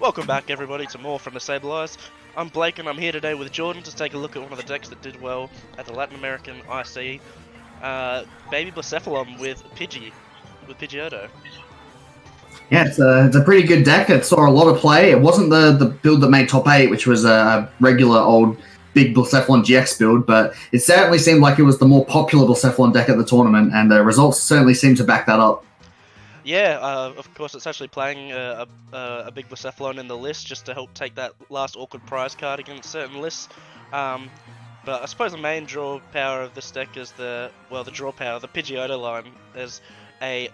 Welcome back everybody to more from the Sableyes. I'm Blake and I'm here today with Jordan to take a look at one of the decks that did well at the Latin American IC. Baby Blacephalon with Pidgeotto. Yeah, it's a pretty good deck. It saw a lot of play. It wasn't the build that made top 8, which was a regular old big Blacephalon GX build, but it certainly seemed like it was the more popular Blacephalon deck at the tournament, and the results certainly seem to back that up. Yeah, of course it's actually playing a big Blacephalon in the list just to help take that last awkward prize card against certain lists. But I suppose the main draw power of this deck is the Pidgeotto line. There's a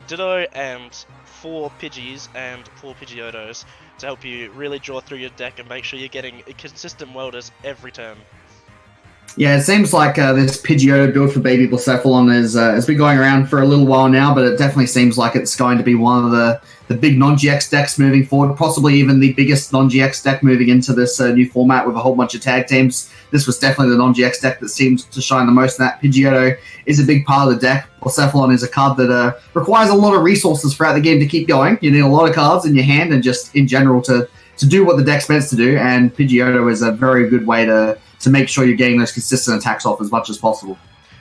Ditto and 4 Pidgeys and 4 Pidgeottos to help you really draw through your deck and make sure you're getting consistent welders every turn. Yeah, it seems like this Pidgeotto build for Baby Blacephalon has been going around for a little while now, but it definitely seems like it's going to be one of the big non-GX decks moving forward, possibly even the biggest non-GX deck moving into this new format with a whole bunch of tag teams. This was definitely the non-GX deck that seems to shine the most in that. Pidgeotto is a big part of the deck. Blacephalon is a card that requires a lot of resources throughout the game to keep going. You need a lot of cards in your hand and just in general to do what the deck's meant to do, and Pidgeotto is a very good way to make sure you're getting those consistent attacks off as much as possible.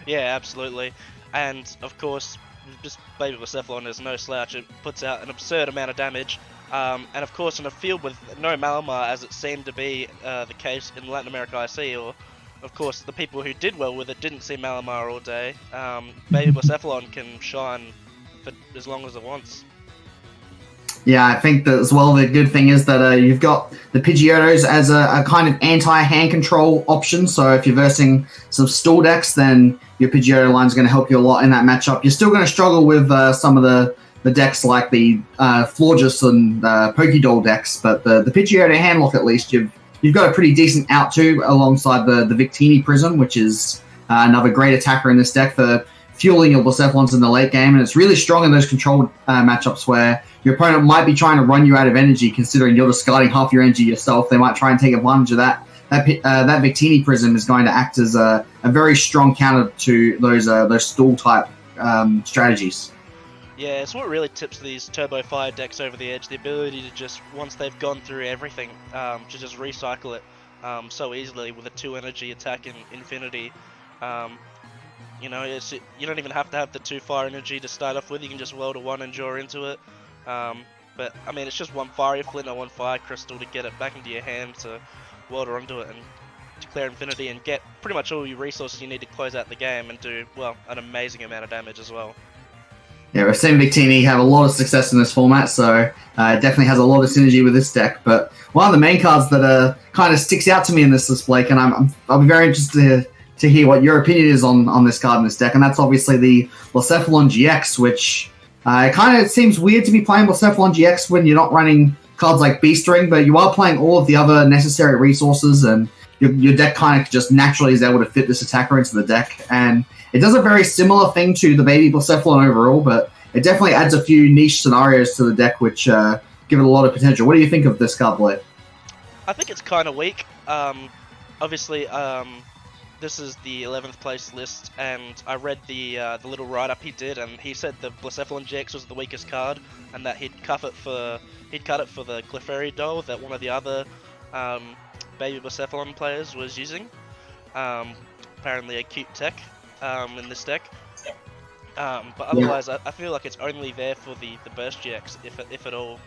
Yeah, absolutely. And of course, just Baby Blacephalon is no slouch. It puts out an absurd amount of damage. And of course, in a field with no Malamar, as it seemed to be the case in Latin America IC, or of course the people who did well with it didn't see Malamar all day, Baby Blacephalon can shine for as long as it wants. Yeah, I think that as well the good thing is that you've got the Pidgeottos as a kind of anti-hand control option, so if you're versing some stall decks, then your Pidgeotto line is going to help you a lot in that matchup. You're still going to struggle with some of the decks like the Florges and Pokédoll decks, but the Pidgeotto handlock, at least, you've got a pretty decent out too, alongside the Victini Prism, which is another great attacker in this deck for fueling your Blacephalons in the late game, and it's really strong in those controlled matchups where your opponent might be trying to run you out of energy, considering you're discarding half your energy yourself. They might try and take advantage of that. That Victini Prism is going to act as a very strong counter to those stall type strategies. Yeah, it's what really tips these Turbo Fire decks over the edge, the ability to just, once they've gone through everything, to just recycle it so easily with a 2 energy attack in Infinity. You know, you don't even have to have the 2 fire energy to start off with. You can just weld a 1 and draw into it. But I mean, it's just 1 fiery flint or 1 fire crystal to get it back into your hand to weld onto it and declare Infinity and get pretty much all your resources you need to close out the game and do, well, an amazing amount of damage as well. Yeah, we've seen Victini have a lot of success in this format, so it definitely has a lot of synergy with this deck. But one of the main cards that kind of sticks out to me in this list, Blake, and I'll be very interested to hear what your opinion is on this card in this deck, and that's obviously the Blacephalon GX, which it kind of seems weird to be playing Blacephalon GX when you're not running cards like Beast Ring, but you are playing all of the other necessary resources, and your deck kind of just naturally is able to fit this attacker into the deck. And it does a very similar thing to the Baby Blacephalon overall, but it definitely adds a few niche scenarios to the deck, which give it a lot of potential. What do you think of this card, Blake? I think it's kind of weak. Obviously, this is the 11th place list, and I read the little write-up he did, and he said the Blacephalon GX was the weakest card, and that he'd cut it for the Clefairy doll that one of the other Baby Blacephalon players was using. Apparently a cute tech in this deck. But otherwise, I feel like it's only there for the Burst GX, if at all.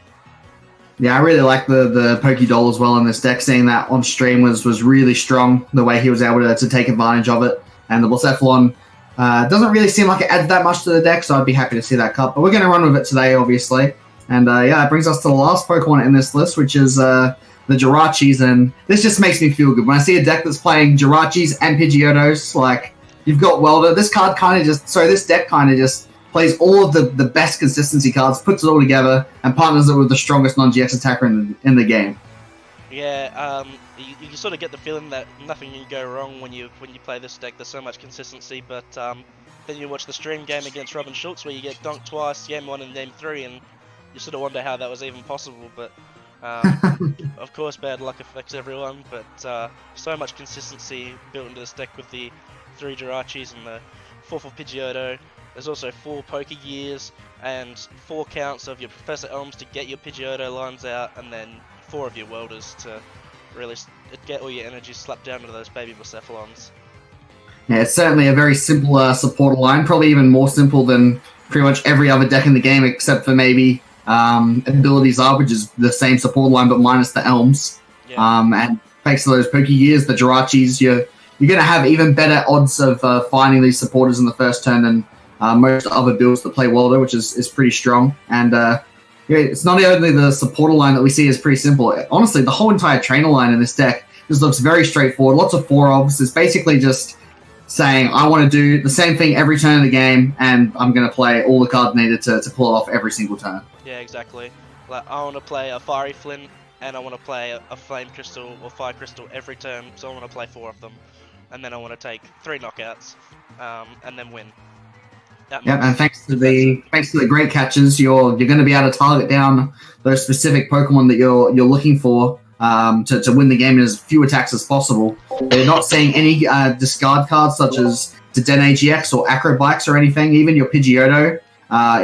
Yeah, I really like the Pokédoll as well in this deck. Seeing that on stream was really strong, the way he was able to take advantage of it. And the Blacephalon doesn't really seem like it adds that much to the deck, so I'd be happy to see that cut. But we're going to run with it today, obviously. And yeah, that brings us to the last Pokemon in this list, which is the Jirachis. And this just makes me feel good. When I see a deck that's playing Jirachis and Pidgeottos, like, you've got Welder. This deck kind of just plays all of the best consistency cards, puts it all together, and partners it with the strongest non-GX attacker in the game. Yeah, you sort of get the feeling that nothing can go wrong when you play this deck. There's so much consistency, but then you watch the stream game against Robin Schultz where you get dunked twice, game 1 and game 3, and you sort of wonder how that was even possible. But of course, bad luck affects everyone, but so much consistency built into this deck with the 3 Jirachis and the 4 for Pidgeotto. There's also 4 Pokegears and 4 counts of your Professor Elms to get your Pidgeotto lines out, and then 4 of your Welders to really get all your energy slapped down into those Baby Blacephalons. Yeah, it's certainly a very simple supporter line, probably even more simple than pretty much every other deck in the game, except for maybe Abilities Are, which is the same support line but minus the Elms. Yeah. And thanks to those Pokegears, the Jirachis, you're going to have even better odds of finding these supporters in the first turn than most other builds that play Welder, which is pretty strong. And it's not only the supporter line that we see is pretty simple. Honestly, the whole entire trainer line in this deck just looks very straightforward. Lots of 4-ofs. It's basically just saying, I want to do the same thing every turn of the game, and I'm going to play all the cards needed to pull it off every single turn. Yeah, exactly. Like, I want to play a Fiery Flint, and I want to play a Flame Crystal or Fire Crystal every turn, so I want to play 4 of them. And then I want to take 3 knockouts, and then win. Yeah, and thanks to the great catches, you're going to be able to target down those specific Pokemon that you're looking for to win the game in as few attacks as possible. They're not seeing any discard cards such as Dedenne GX or Acrobikes or anything. Even your Pidgeotto,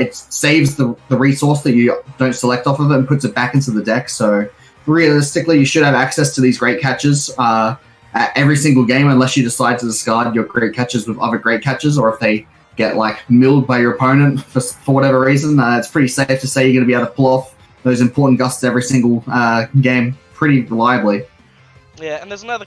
it saves the resource that you don't select off of it and puts it back into the deck. So realistically, you should have access to these great catches at every single game, unless you decide to discard your great catches with other great catches, or if they get milled by your opponent for whatever reason. It's pretty safe to say you're going to be able to pull off those important gusts every single game pretty reliably. Yeah, and there's another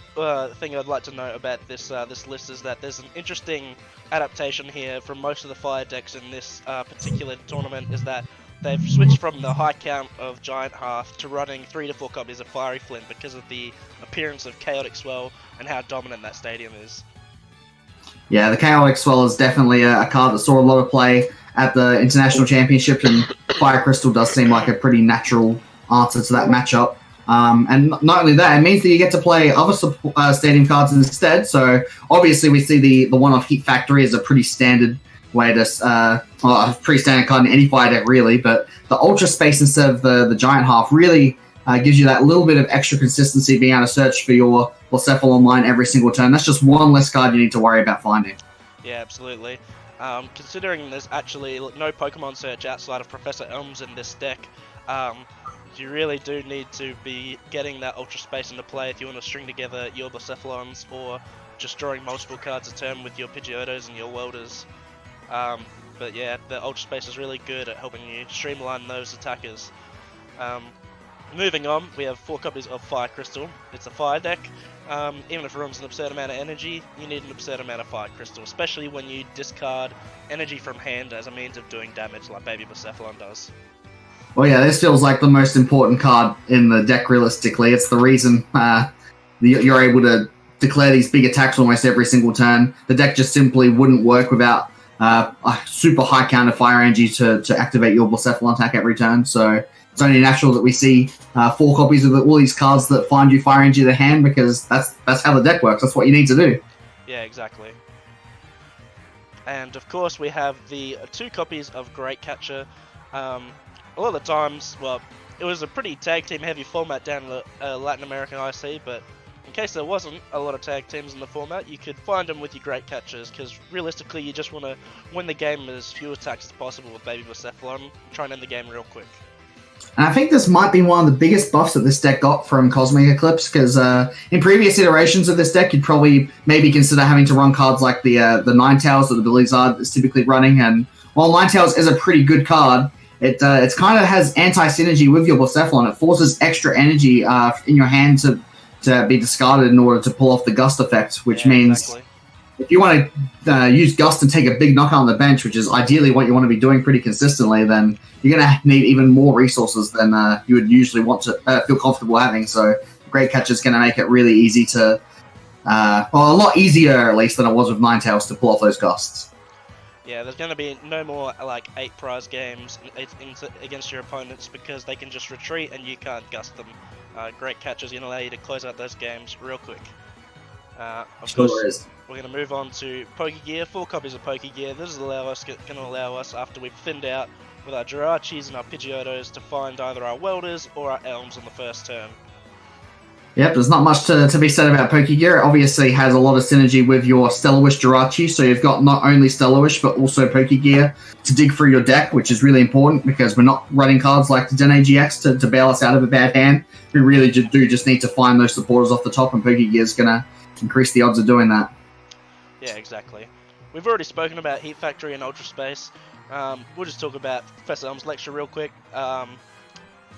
thing I'd like to note about this list is that there's an interesting adaptation here from most of the fire decks in this particular tournament, is that they've switched from the high count of Giant Hearth to running 3 to 4 copies of Fiery Flint because of the appearance of Chaotic Swell and how dominant that stadium is. Yeah, the Chaotic Swell is definitely a card that saw a lot of play at the International Championship, and Fire Crystal does seem like a pretty natural answer to that matchup. And not only that, it means that you get to play other stadium cards instead. So obviously we see the one-off Heat Factory as a pretty standard way to, a pretty standard card in any fire deck really, but the Ultra Space instead of the Giant Half really gives you that little bit of extra consistency, being able to search for your Blacephalon line every single turn. That's just one less card you need to worry about finding. Yeah, absolutely. Considering there's actually no Pokemon search outside of Professor Elms in this deck, you really do need to be getting that Ultra Space into play if you want to string together your Blacephalons, or just drawing multiple cards a turn with your Pidgeotos and your Welders. But yeah, the Ultra Space is really good at helping you streamline those attackers. Moving on, we have 4 copies of Fire Crystal. It's a fire deck. Even if it runs an absurd amount of energy, you need an absurd amount of Fire Crystal, especially when you discard energy from hand as a means of doing damage like Baby Blacephalon does. Well, yeah, this feels like the most important card in the deck realistically. It's the reason you're able to declare these big attacks almost every single turn. The deck just simply wouldn't work without a super high count of fire energy to activate your Blacephalon attack every turn. So it's only natural that we see 4 copies of all these cards that find you fire energy to hand, because that's how the deck works. That's what you need to do. Yeah, exactly. And of course we have the 2 copies of Great Catcher. A lot of the times, well, it was a pretty tag team heavy format down in the Latin American IC, but in case there wasn't a lot of tag teams in the format, you could find them with your Great Catchers, because realistically you just want to win the game with as few attacks as possible with Baby Blacephalon, try and end the game real quick. And I think this might be one of the biggest buffs that this deck got from Cosmic Eclipse, because in previous iterations of this deck, you'd probably maybe consider having to run cards like the Ninetales or the Blizzard that's typically running. And while Ninetales is a pretty good card, it's kind of has anti-synergy with your Blacephalon. It forces extra energy in your hand to be discarded in order to pull off the Gust effect, which means exactly. If you want to use Gust and take a big knockout on the bench, which is ideally what you want to be doing pretty consistently, then you're going to need even more resources than you would usually want to feel comfortable having. So Great Catcher is going to make it really easy to, a lot easier at least than it was with Ninetales to pull off those Gusts. Yeah, there's going to be no more 8 prize games against your opponents, because they can just retreat and you can't gust them. Great Catcher's going to allow you to close out those games real quick. Of course, we're going to move on to Pokegear. 4 copies of Pokegear. This is going to allow us, after we've thinned out with our Jirachis and our Pidgeotos, to find either our Welders or our Elms on the first turn. Yep, there's not much to be said about Pokegear. It obviously has a lot of synergy with your Stellar Wish Jirachi, so you've got not only Stellar Wish, but also Pokegear to dig through your deck, which is really important because we're not running cards like the Den GX to bail us out of a bad hand. We really do just need to find those supporters off the top, and Pokegear is going to increase the odds of doing that. Yeah, exactly. We've already spoken about Heat Factory and Ultra Space. We'll just talk about Professor Elm's lecture real quick.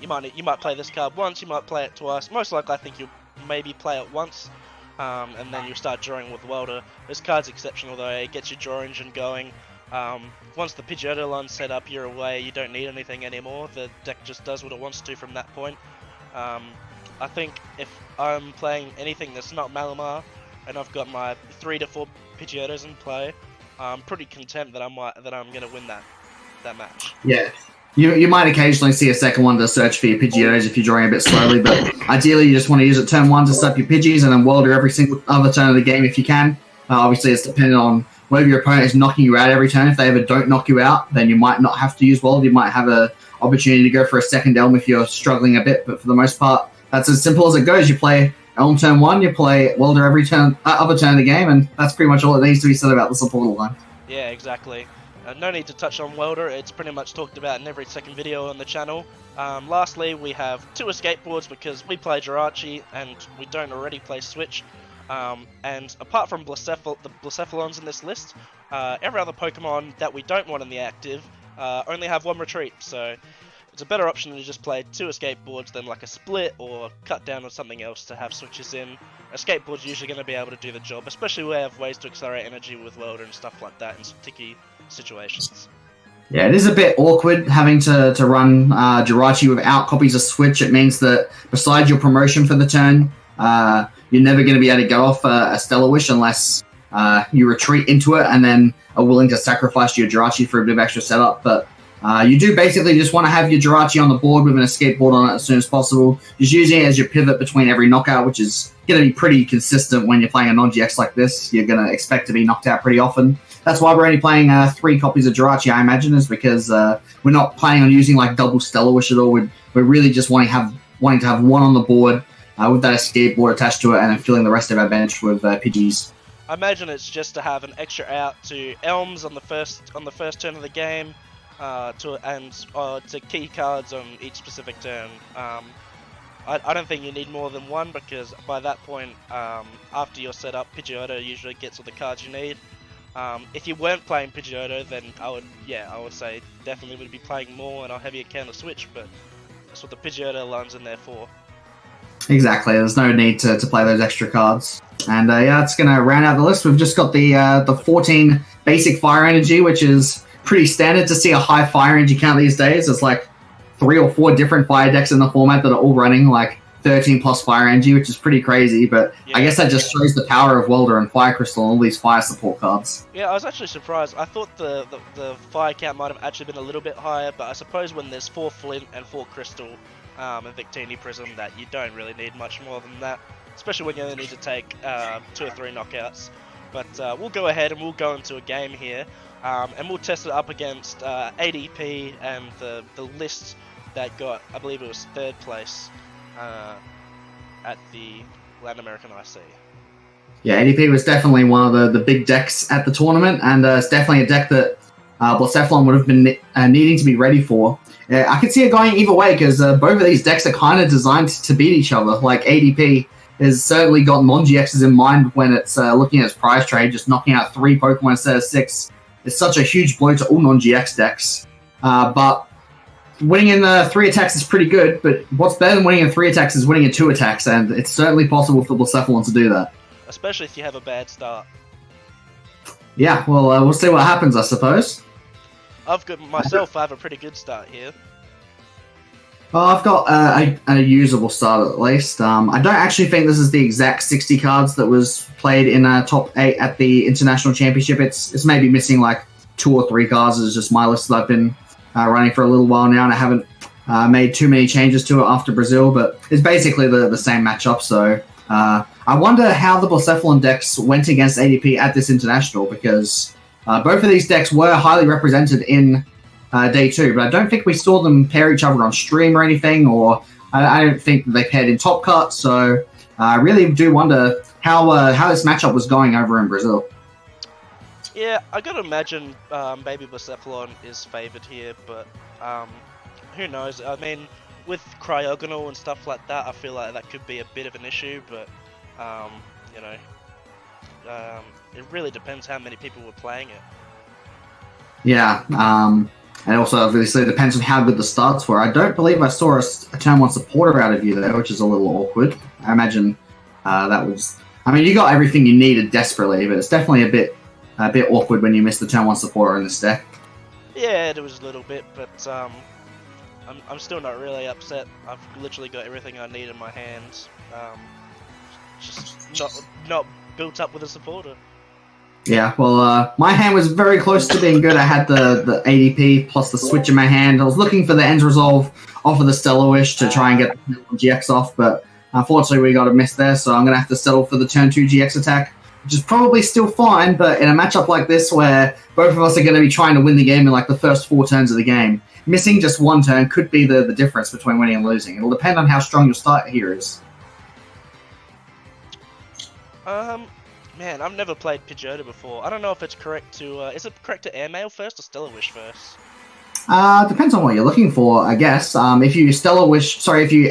You might play this card once, you might play it twice. Most likely, I think you'll maybe play it once, and then you'll start drawing with Welder. This card's exceptional though, it gets your draw engine going. Once the Pidgeotto line's set up, you're away, you don't need anything anymore. The deck just does what it wants to from that point. I think if I'm playing anything that's not Malamar, and I've got my 3 to 4 Pidgeottos in play, I'm pretty content that I'm going to win that match. Yeah. You might occasionally see a second one to search for your Pidgeottos if you're drawing a bit slowly, but ideally you just want to use it turn 1 to set up your Pidgeys and then Welder every single other turn of the game if you can. Obviously it's dependent on whether your opponent is knocking you out every turn. If they ever don't knock you out, then you might not have to use Welder. You might have an opportunity to go for a second Elm if you're struggling a bit, but for the most part, that's as simple as it goes. You play Elm turn 1, you play Welder every other turn of the game, and that's pretty much all that needs to be said about the support line. Yeah, exactly. No need to touch on Welder, it's pretty much talked about in every second video on the channel. Lastly, we have 2 escape boards because we play Jirachi and we don't already play Switch. And apart from the Blacephalons in this list, every other Pokemon that we don't want in the active only have 1 retreat, so it's a better option to just play 2 escape boards than like a split or cut down or something else to have switches in. Escape board's usually going to be able to do the job, especially when we have ways to accelerate energy with Welder and stuff like that in some tricky situations. Yeah, it is a bit awkward having to run Jirachi without copies of Switch. It means that besides your promotion for the turn, you're never going to be able to go off a Stellar Wish unless you retreat into it and then are willing to sacrifice your Jirachi for a bit of extra setup. But you do basically just want to have your Jirachi on the board with an escape board on it as soon as possible. Just using it as your pivot between every knockout, which is going to be pretty consistent when you're playing a non-GX like this. You're going to expect to be knocked out pretty often. That's why we're only playing 3 copies of Jirachi, I imagine, is because we're not planning on using like double Stellar Wish at all. We're really just wanting to have 1 on the board with that escape board attached to it, and then filling the rest of our bench with Pidgeys. I imagine it's just to have an extra out to Elms on the first turn of the game, to key cards on each specific turn. I don't think you need more than 1 because by that point, after you're set up, Pidgeotto usually gets all the cards you need. If you weren't playing Pidgeotto, then I would say definitely would be playing more and a heavier counter switch, but that's what the Pidgeotto line's in there for. Exactly, there's no need to play those extra cards. And it's going to round out the list. We've just got the 14 basic fire energy, which is pretty standard to see a high fire energy count these days. There's like 3 or 4 different fire decks in the format that are all running like 13 plus fire energy, which is pretty crazy, but yeah. I guess that just shows the power of Welder and Fire Crystal and all these fire support cards. Yeah, I was actually surprised. I thought the fire count might have actually been a little bit higher, but I suppose when there's 4 Flint and 4 Crystal and Victini Prism, that you don't really need much more than that, especially when you only need to take 2 or 3 knockouts. But we'll go ahead and we'll go into a game here, and we'll test it up against ADP and the list that got, I believe it was 3rd place at the Latin American IC. Yeah, ADP was definitely one of the big decks at the tournament, and it's definitely a deck that Blacephalon would have been needing to be ready for. I could see it going either way, because both of these decks are kind of designed to beat each other. Like, ADP has certainly got non-GXs in mind when it's looking at its prize trade, just knocking out 3 Pokemon instead of 6. It's such a huge blow to all non-GX decks. But winning in 3 attacks is pretty good, but what's better than winning in 3 attacks is winning in 2 attacks, and it's certainly possible for Blacephalon to do that. Especially if you have a bad start. Yeah, well, we'll see what happens, I suppose. I have a pretty good start here. Well, I've got a usable start at least. I don't actually think this is the exact 60 cards that was played in top 8 at the International Championship. It's maybe missing like 2 or 3 cards. It's just my list that I've been running for a little while now, and I haven't made too many changes to it after Brazil, but it's basically the same matchup. So I wonder how the Blacephalon decks went against ADP at this International, because both of these decks were highly represented in Day 2, but I don't think we saw them pair each other on stream or anything, or I don't think they paired in Top Cut, so I really do wonder how this matchup was going over in Brazil. Yeah, I gotta imagine Baby Blacephalon is favoured here, but who knows? I mean, with Cryogonal and stuff like that, I feel like that could be a bit of an issue, but you know, it really depends how many people were playing it. Yeah, and also obviously it depends on how good the starts were. I don't believe I saw a turn 1 supporter out of you there, which is a little awkward. I imagine that was... I mean, you got everything you needed desperately, but it's definitely a bit awkward when you miss the turn 1 supporter in this deck. Yeah, it was a little bit, but I'm still not really upset. I've literally got everything I need in my hands. Just not built up with a supporter. Yeah, well, my hand was very close to being good. I had the ADP plus the switch in my hand. I was looking for the End Resolve off of the Stellar Wish to try and get the GX off, but unfortunately we got a miss there, so I'm going to have to settle for the turn 2 GX attack, which is probably still fine, but in a matchup like this where both of us are going to be trying to win the game in like the first 4 turns of the game, missing just 1 turn could be the difference between winning and losing. It'll depend on how strong your start here is. Man, I've never played Pidgeotto before. I don't know if it's correct to... is it correct to Airmail first or Stellar Wish first? Depends on what you're looking for, I guess. If you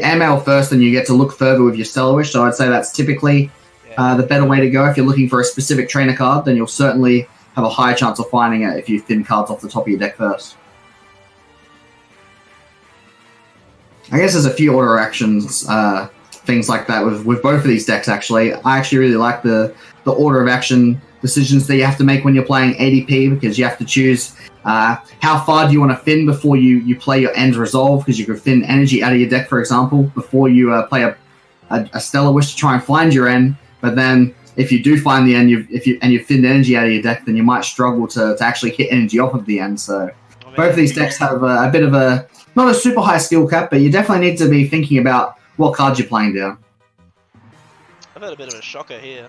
Airmail first, then you get to look further with your Stellar Wish, so I'd say that's typically the better way to go. If you're looking for a specific trainer card, then you'll certainly have a higher chance of finding it if you thin cards off the top of your deck first. I guess there's a few order actions, things like that with both of these decks, actually. I actually really like the order of action decisions that you have to make when you're playing ADP, because you have to choose how far do you want to thin before you play your End Resolve, because you can thin energy out of your deck, for example, before you play a Stellar Wish to try and find your end. But then if you do find the end, you've thinned energy out of your deck, then you might struggle to actually hit energy off of the end. So both of these decks have a bit of not a super high skill cap, but you definitely need to be thinking about what cards you're playing down. I've had a bit of a shocker here.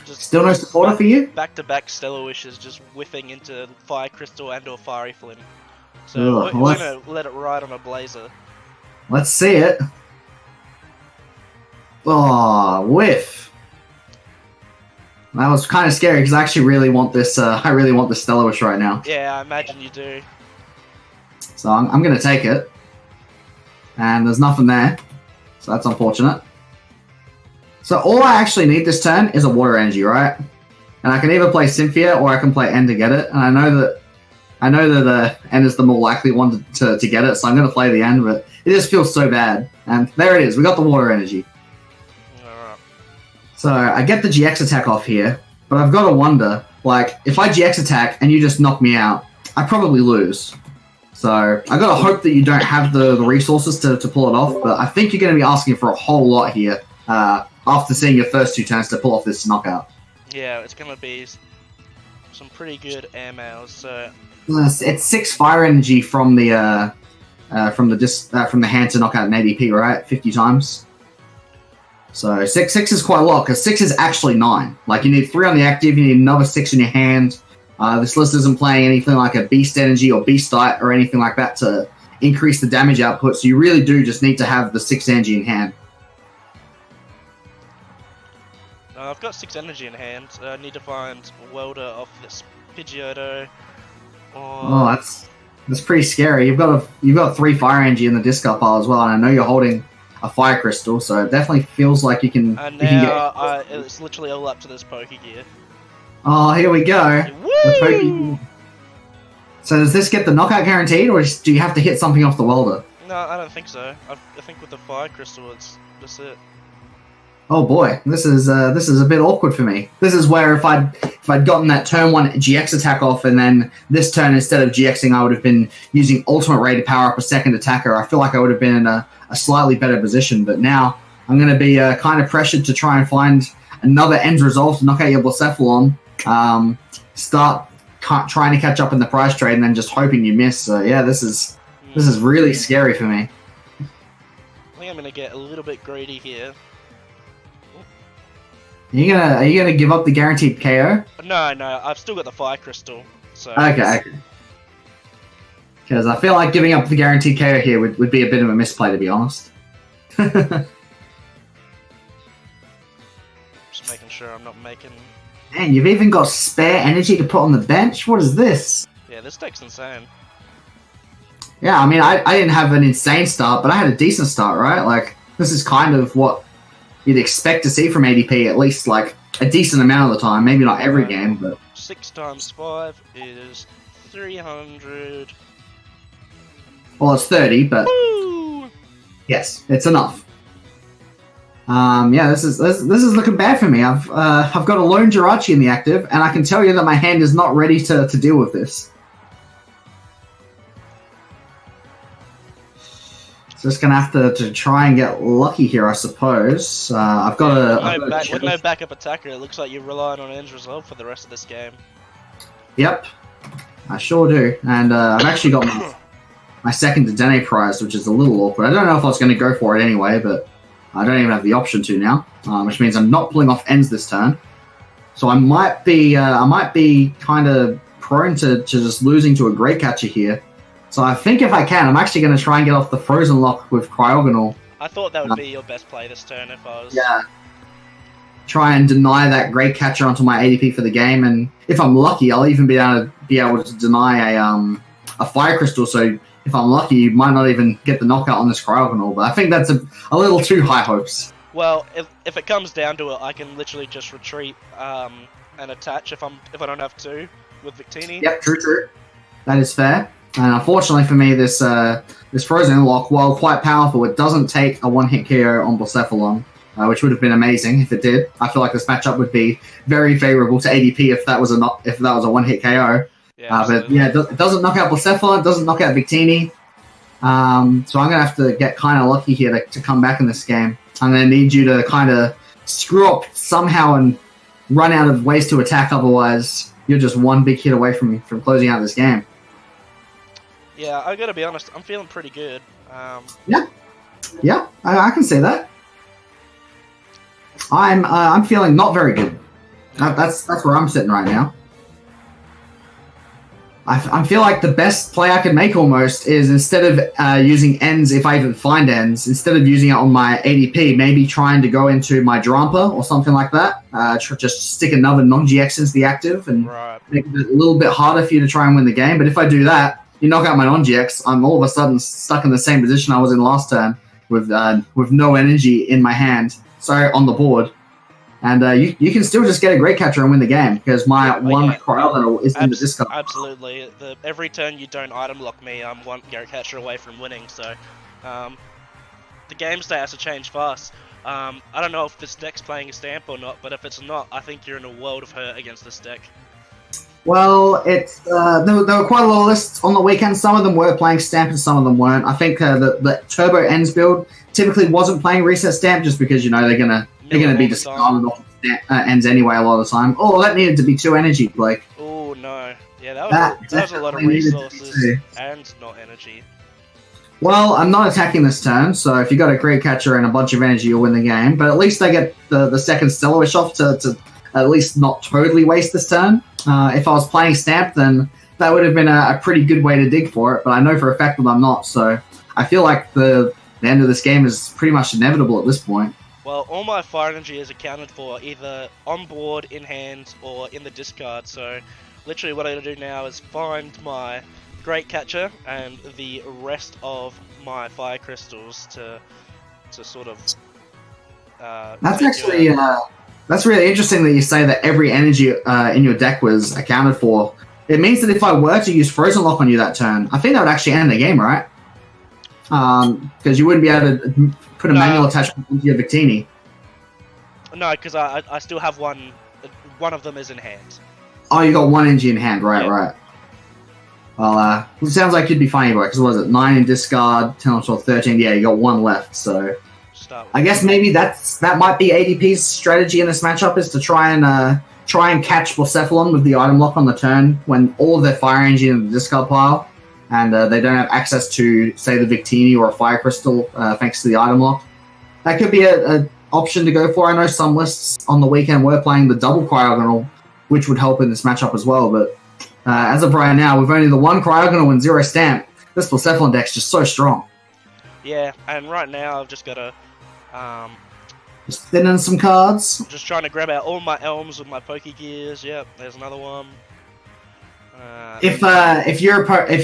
Still no supporter for you? Back-to-back Stellar Wishes just whiffing into Fire Crystal and or Fiery Flynn. So we're going to let it ride on a Blazer. Let's see it. Oh, whiff. That was kind of scary because I actually really want this. I really want the Stellar Wish right now. Yeah, I imagine you do. So I'm going to take it. And there's nothing there. So that's unfortunate. So all I actually need this turn is a Water Energy, right? And I can either play Cynthia or I can play End to get it. And I know that End is the more likely one to get it, so I'm going to play the End, but it just feels so bad. And there it is. We got the Water Energy. Alright. So I get the GX attack off here, but I've got to wonder, like, if I GX attack and you just knock me out, I probably lose. So I got to hope that you don't have the resources to pull it off, but I think you're going to be asking for a whole lot here. After seeing your first 2 turns to pull off this knockout. Yeah, it's going to be some pretty good airmails. So it's 6 fire energy from the hand to knock out an ADP, right? 50 times. So 6 is quite a lot because 6 is actually 9. Like you need 3 on the active, you need another 6 in your hand. This list isn't playing anything like a Beast Energy or Beast Diet or anything like that to increase the damage output. So you really do just need to have the 6 energy in hand. I've got 6 energy in hand. I need to find Welder off this Pidgeotto. Oh, that's pretty scary. You've got 3 fire energy in the discard pile as well, and I know you're holding a fire crystal, so it definitely feels like you can. And now it's literally all up to this Pokegear. Oh, here we go. Woo! So does this get the knockout guaranteed, or do you have to hit something off the Welder? No, I don't think so. I think with the fire crystal, that's it. Oh boy, this is a bit awkward for me. This is where if I'd gotten that turn 1 GX attack off, and then this turn instead of GXing, I would have been using Ultimate Ray to power up a second attacker. I feel like I would have been in a slightly better position, but now I'm going to be kind of pressured to try and find another End Resolve to knock out your Blacephalon. Start trying to catch up in the prize trade, and then just hoping you miss. So yeah, this is really scary for me. I think I'm going to get a little bit greedy here. Are you gonna give up the guaranteed KO? No, I've still got the fire crystal. So okay. Because I feel like giving up the guaranteed KO here would be a bit of a misplay, to be honest. making sure I'm not making... Man, you've even got spare energy to put on the bench? What is this? Yeah, this deck's insane. Yeah, I mean, I didn't have an insane start, but I had a decent start, right? Like, this is kind of what you'd expect to see from ADP, at least, like, a decent amount of the time. Maybe not every game, but... 6 times 5 is 300... Well, it's 30, but... Woo! Yes, it's enough. Yeah, this is looking bad for me. I've got a lone Jirachi in the active, and I can tell you that my hand is not ready to deal with this. So just gonna have to try and get lucky here, I suppose. I've got with no backup attacker, it looks like you're relying on End's Resolve for the rest of this game. Yep, I sure do, and I've actually got my second Dedenne prize, which is a little awkward. I don't know if I was going to go for it anyway, but I don't even have the option to now, which means I'm not pulling off ends this turn. So I might be kind of prone to just losing to a Great Catcher here. So I think if I can, I'm actually going to try and get off the Frozen Lock with Cryogonal. I thought that would be your best play this turn if I was... Yeah. Try and deny that Great Catcher onto my ADP for the game, and if I'm lucky, I'll even be able to deny a Fire Crystal, so... If I'm lucky, you might not even get the knockout on this Cryogonal, but I think that's a little too high hopes. Well, if it comes down to it, I can literally just retreat and attach if I don't have to with Victini. Yep, true. That is fair. And unfortunately for me, this Frozen Lock, while quite powerful, it doesn't take a one-hit KO on Blacephalon, which would have been amazing if it did. I feel like this matchup would be very favorable to ADP if that was a one-hit KO. Yeah, but yeah, it doesn't knock out Blacephalon, it doesn't knock out Victini. So I'm going to have to get kind of lucky here to come back in this game. I'm going to need you to kind of screw up somehow and run out of ways to attack, otherwise you're just one big hit away from closing out this game. Yeah, I got to be honest, I'm feeling pretty good. Yeah, I can see that. I'm feeling not very good. That's where I'm sitting right now. I feel like the best play I can make almost is instead of using ends, if I even find ends, instead of using it on my ADP, maybe trying to go into my Drampa or something like that. Just stick another non-GX into the active and make it a little bit harder for you to try and win the game. But if I do that, you knock out my non-GX, I'm all of a sudden stuck in the same position I was in last turn with no energy in my hand, on the board. And you can still just get a Great Catcher and win the game because my one Cryogonal is in the discard. Absolutely. Every turn you don't item lock me, I'm one Great Catcher away from winning. So the game state has to change fast. I don't know if this deck's playing a stamp or not, but if it's not, I think you're in a world of hurt against this deck. Well, it's there were quite a lot of lists on the weekend. Some of them were playing Stamp and some of them weren't. I think the Turbo Ends build typically wasn't playing Reset Stamp just because, they're gonna be discarded off Ends anyway a lot of the time. Oh, that needed to be 2 energy, Blake. Oh, no. Yeah, that was a lot of resources and not energy. Well, I'm not attacking this turn, so if you got a Great Catcher and a bunch of energy, you'll win the game. But at least I get the second Stellar Wish off to at least not totally waste this turn. If I was playing Stamp, then that would have been a pretty good way to dig for it, but I know for a fact that I'm not, so I feel like the end of this game is pretty much inevitable at this point. Well, all my fire energy is accounted for either on board, in hand, or in the discard, so literally what I gotta do now is find my Great Catcher and the rest of my Fire Crystals to sort of... That's actually... That's really interesting that you say that every energy in your deck was accounted for. It means that if I were to use Frozen Lock on you that turn, I think that would actually end the game, right? Because you wouldn't be able to put a manual attachment into your Victini. No, because I still have one. One of them is in hand. Oh, you got 1 energy in hand, right. Well, it sounds like you'd be fine anyway, because what was it? 9 in discard, 10 or 12, 13. Yeah, you got 1 left, so... I guess maybe that might be ADP's strategy in this matchup is to try and catch Blacephalon with the item lock on the turn when all of their fire energy in the discard pile, and they don't have access to, say, the Victini or a Fire Crystal thanks to the item lock. That could be an option to go for. I know some lists on the weekend were playing the double Cryogonal, which would help in this matchup as well, but as of right now, with only the 1 Cryogonal and 0 Stamp, this Blacephalon deck's just so strong. Yeah, and right now I've just got to Just thinning some cards. Just trying to grab out all my Elms with my Pokegears. Yep, there's another one. If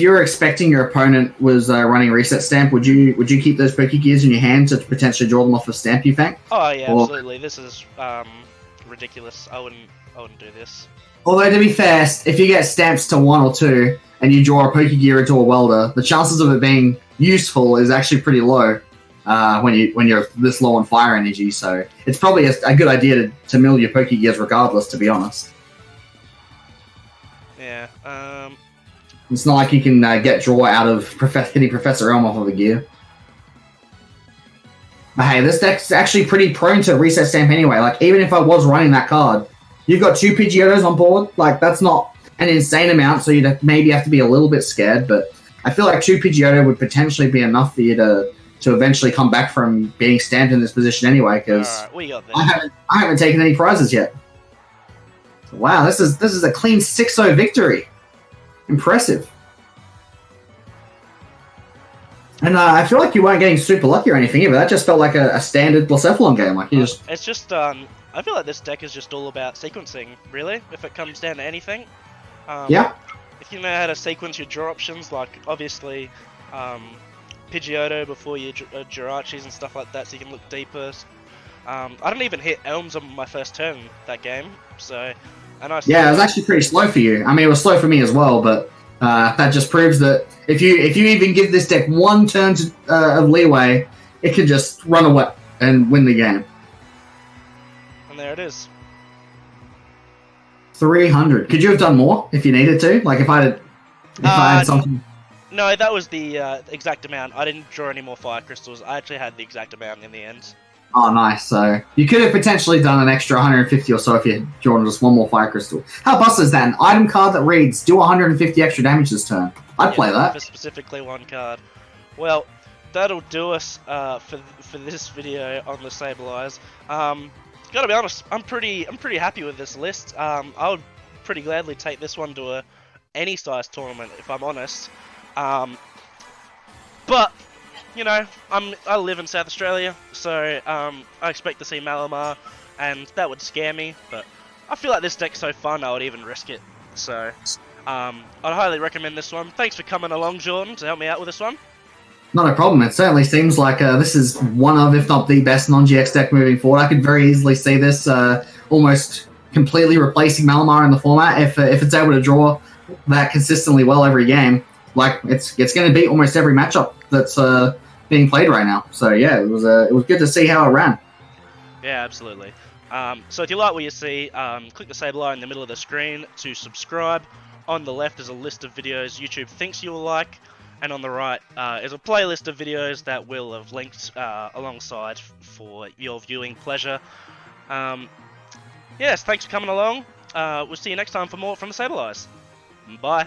you're expecting your opponent was running a reset stamp, would you keep those Pokegears in your hand to potentially draw them off a stamp? You think? Oh yeah, absolutely. This is ridiculous. I wouldn't do this. Although to be fair, if you get stamps to 1 or 2 and you draw a Pokegear into a welder, the chances of it being useful is actually pretty low when you're this low on fire energy. So it's probably a good idea to mill your Pokegears regardless, to be honest. Yeah. It's not like you can get draw out of hitting Professor Elm off of a gear. But hey, this deck's actually pretty prone to reset stamp anyway. Like, even if I was running that card, you've got 2 Pidgeotos on board. Like, that's not an insane amount, so you'd maybe have to be a little bit scared. But I feel like 2 Pidgeotto would potentially be enough for you to eventually come back from being stamped in this position anyway. Because I haven't taken any prizes yet. Wow, this is a clean 6-0 victory. Impressive. And I feel like you weren't getting super lucky or anything either. That just felt like a standard Blacephalon game. Like, you just... It's just, I feel like this deck is just all about sequencing, really, if it comes down to anything. Yeah. If you know how to sequence your draw options, like, obviously, Pidgeotto before your Jirachis and stuff like that, so you can look deeper. I didn't even hit Elms on my first turn that game, so... Yeah, it was actually pretty slow for you. I mean, it was slow for me as well, but that just proves that if you even give this deck 1 turn of leeway, it can just run away and win the game. And there it is. 300. Could you have done more if you needed to? Like, if I had something... No, that was the exact amount. I didn't draw any more Fire Crystals. I actually had the exact amount in the end. Oh, nice. So you could have potentially done an extra 150 or so if you had drawn just 1 more Fire Crystal. How busted is that? An item card that reads, do 150 extra damage this turn. I'd play that. For specifically 1 card. Well, that'll do us for this video on the Sableyes. Gotta be honest, I'm pretty happy with this list. I would pretty gladly take this one to any size tournament, if I'm honest. But... you know, I live in South Australia, so I expect to see Malamar, and that would scare me, but I feel like this deck's so fun I would even risk it. So, I'd highly recommend this one. Thanks for coming along, Jordan, to help me out with this one. Not a problem. It certainly seems like this is one of, if not the best non-GX deck moving forward. I could very easily see this almost completely replacing Malamar in the format if it's able to draw that consistently well every game. Like, it's going to beat almost every matchup that's being played right now. So yeah, it was good to see how it ran. Yeah, absolutely. So if you like what you see, click the Sableye in the middle of the screen to subscribe. On the left is a list of videos YouTube thinks you will like, and on the right is a playlist of videos that will have linked alongside for your viewing pleasure. Yes, thanks for coming along. We'll see you next time for more from the Sableyes. Bye.